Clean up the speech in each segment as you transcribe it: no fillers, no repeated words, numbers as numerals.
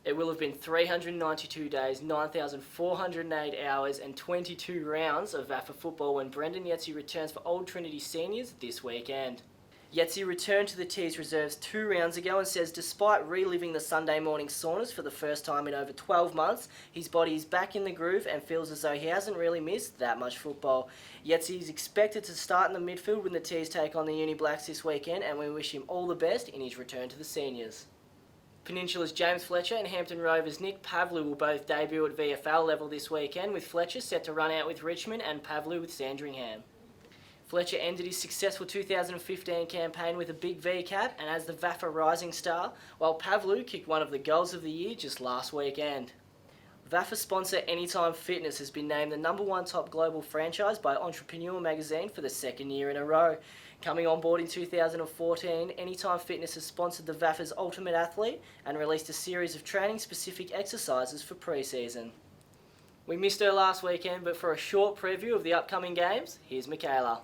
It will have been 392 days, 9,408 hours and 22 rounds of VAFA football when Brendan Yetzi returns for Old Trinity Seniors this weekend. Yetzi returned to the Tees reserves 2 rounds ago and says despite reliving the Sunday morning saunas for the first time in over 12 months, his body is back in the groove and feels as though he hasn't really missed that much football. Yetzi is expected to start in the midfield when the Tees take on the Uni Blacks this weekend, and we wish him all the best in his return to the seniors. Peninsula's James Fletcher and Hampton Rovers' Nick Pavlou will both debut at VFL level this weekend, with Fletcher set to run out with Richmond and Pavlou with Sandringham. Fletcher ended his successful 2015 campaign with a big V cap and as the VAFA Rising Star, while Pavlou kicked one of the goals of the year just last weekend. VAFA sponsor Anytime Fitness has been named the #1 top global franchise by Entrepreneur magazine for the 2nd year in a row. Coming on board in 2014, Anytime Fitness has sponsored the VAFA's Ultimate Athlete and released a series of training-specific exercises for pre-season. We missed her last weekend, but for a short preview of the upcoming games, here's Michaela.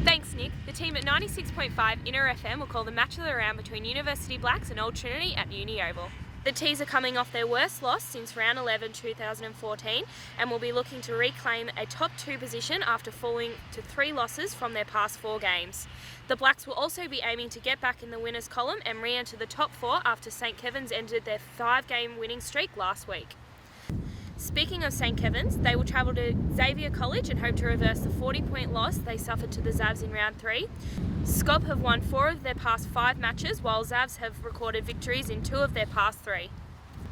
Thanks, Nick. The team at 96.5 Inner FM will call the match of the round between University Blacks and Old Trinity at Uni Oval. The Tees are coming off their worst loss since round 11 2014 and will be looking to reclaim a top 2 position after falling to 3 losses from their past 4 games. The Blacks will also be aiming to get back in the winners column and re-enter the top 4 after St Kevin's ended their 5-game winning streak last week. Speaking of St Kevin's, they will travel to Xavier College and hope to reverse the 40-point loss they suffered to the Zavs in round 3. Scop have won 4 of their past 5 matches, while Zavs have recorded victories in 2 of their past 3.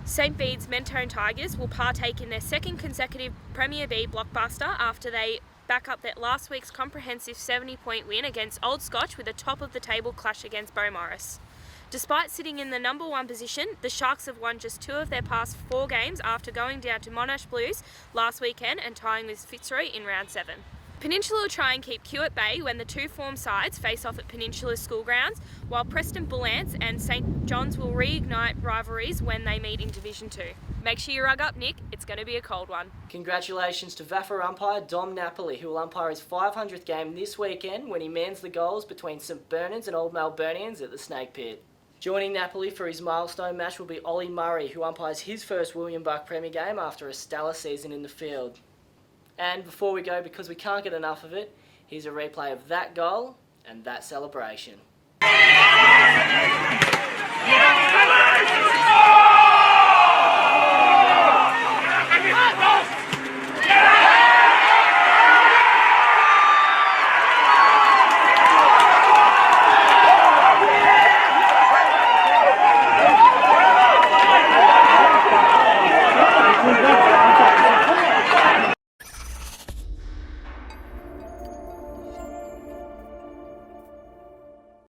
St Bede's Mentone Tigers will partake in their 2nd consecutive Premier B blockbuster after they back up their last week's comprehensive 70-point win against Old Scotch with a top-of-the-table clash against Beaumaris. Despite sitting in the #1 position, the Sharks have won just 2 of their past 4 games after going down to Monash Blues last weekend and tying with Fitzroy in round 7. Peninsula will try and keep Kew at bay when the 2 form sides face off at Peninsula School Grounds, while Preston Bullants and St John's will reignite rivalries when they meet in Division 2. Make sure you rug up, Nick. It's going to be a cold one. Congratulations to VAFA umpire Dom Napoli, who will umpire his 500th game this weekend when he mans the goals between St Bernards and Old Melburnians at the Snake Pit. Joining Napoli for his milestone match will be Ollie Murray, who umpires his first William Buck Premier game after a stellar season in the field. And before we go, because we can't get enough of it, here's a replay of that goal and that celebration.